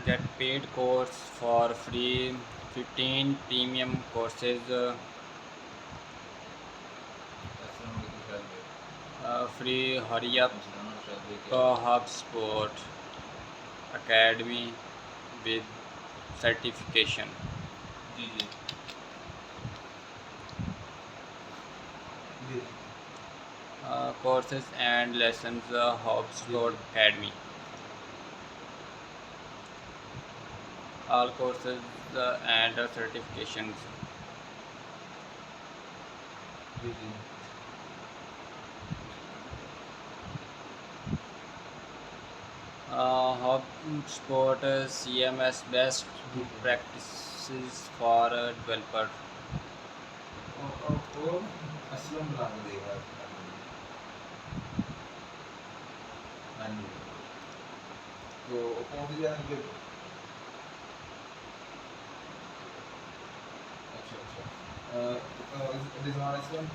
Get paid course for free, 15 premium courses, free. Hurry up. Hubspot Academy with certification. Courses and lessons, Hubspot Academy. All courses and certifications. Hubspot CMS best practices for developer.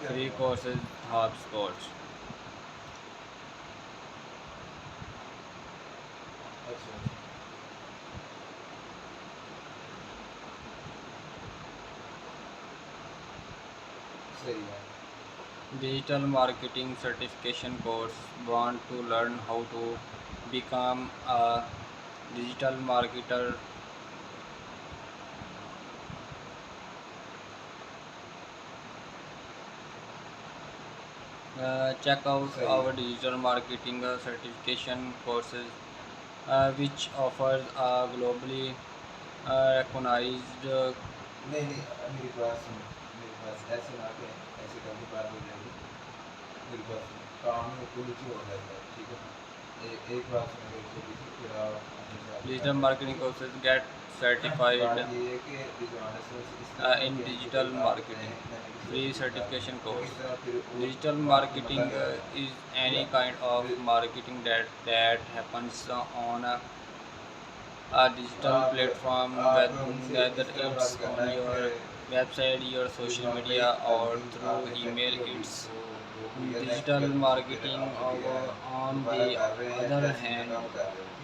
Free courses, Hubspot. Digital marketing certification course. Want to learn how to become a digital marketer? Check out our digital marketing certification courses, which offers a globally recognized digital marketing courses. Get certified in digital marketing. Free certification course. Digital marketing is any kind of marketing that happens on a digital platform, whether it's on your website, your social media, or through email. It's digital marketing. On the other hand,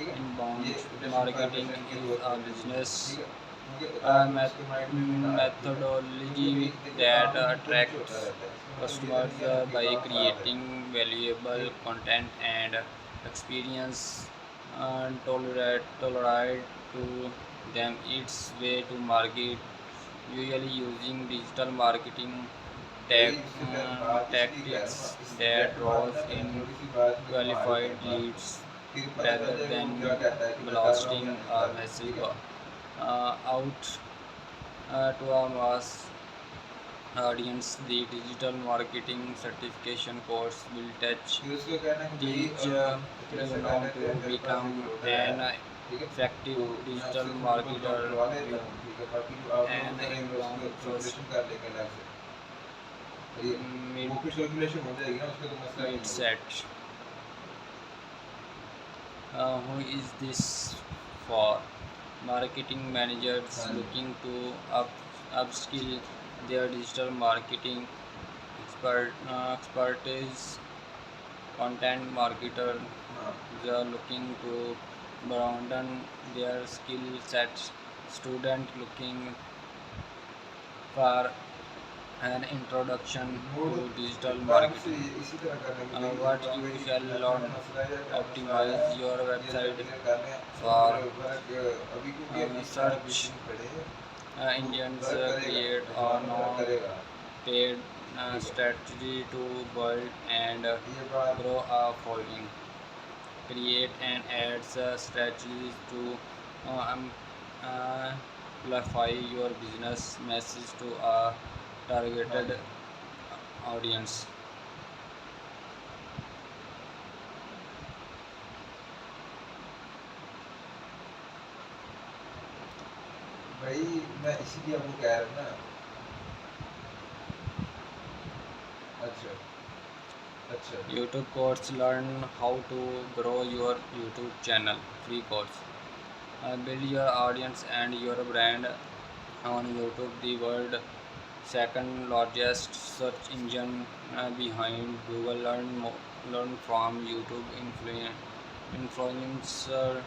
inbound marketing is a business methodology that attracts customers by creating valuable content and experience tolerate to them. Its way to market, usually using digital marketing tactics that draws in qualified leads rather than blasting a message out to a mass audience. The digital marketing certification course will teach you how to become an effective digital marketer with an inbound trust mindset. Who is this for? Marketing managers looking to upskill their digital marketing expertise. Content marketers are looking to broaden their skill sets. Student looking for an introduction to digital marketing. What you shall learn: optimize your website for search engines, create a non-paid strategy to build and grow a following, create and ads strategies to um, amplify your business message to a targeted audience. YouTube course. Learn how to grow your YouTube channel. Free course. Build your audience and your brand on YouTube, the world second largest search engine behind Google. Learn from YouTube influencers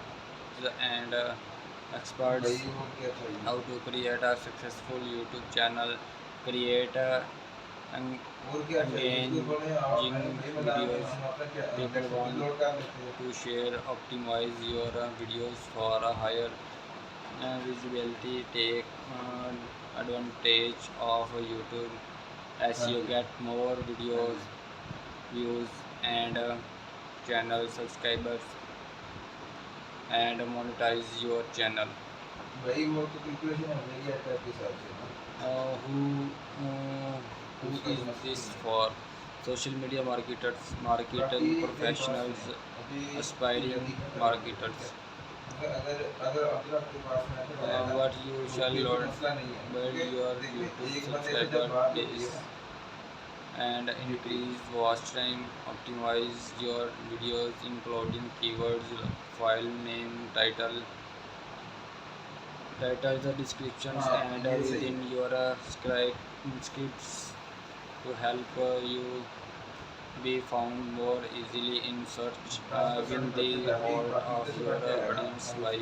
and experts how to create a successful YouTube channel, create en- engaging videos people want to share, optimize your videos for a higher visibility, take advantage of YouTube as you get more videos, views, and channel subscribers, and monetize your channel. भाई वो तो calculation हो जाएगी आपके हिसाब से ना who is this for? Social media marketers, marketing professionals, aspiring marketers. अगर अगर अगर आपके पास में what you shall learn, build your YouTube subscriber base and increase watch time, optimize your videos including keywords, file name, title, the descriptions, and within your scripts to help you be found more easily in search. Win the heart of your audience by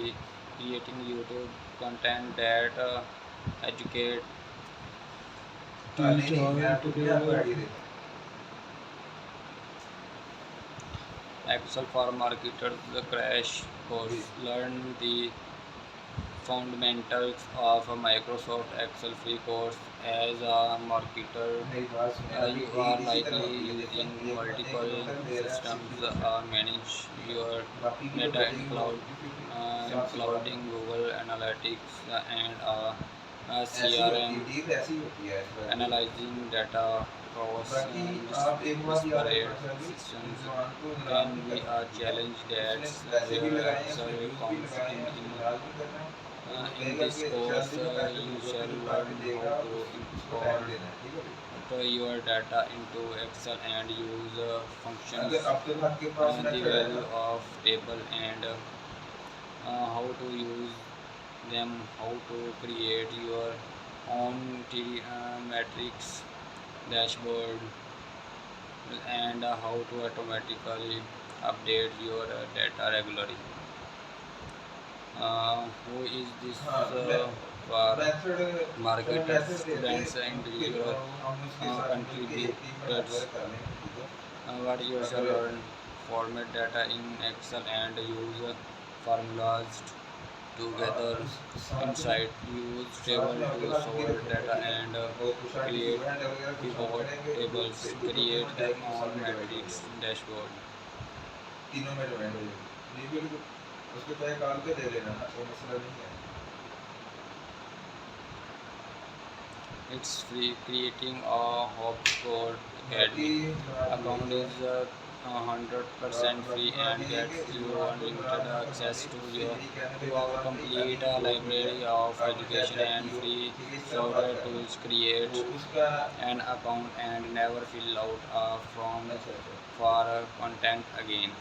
creating YouTube content that educate, teach, or to develop. Excel for marketers, the crash course. Learn the fundamentals of a Microsoft Excel free course. As a marketer, you are likely using multiple systems, manage your data in cloud, including Google Analytics and CRM, analyzing data across disparate systems can be a challenge. That's where Excel comes in this course, you shall learn how to import your data into Excel and use functions, the value of table, and how to use them, how to create your own matrix dashboard, and how to automatically update your data regularly. Who is this for marketers, students, and your contributors? What you shall learn, format data in Excel and use formulas together inside, use table to sort data and create pivot tables, create their own matrix dashboard. तीनों में demand हो जाएगी ये भी उसके पैसे काल के दे लेना वो मसला नहीं है It's free. Creating a Hubspot Academy account is 100% free and gets you unlimited access to our complete library of education and free software tools. Create an account and never fill out from for content again.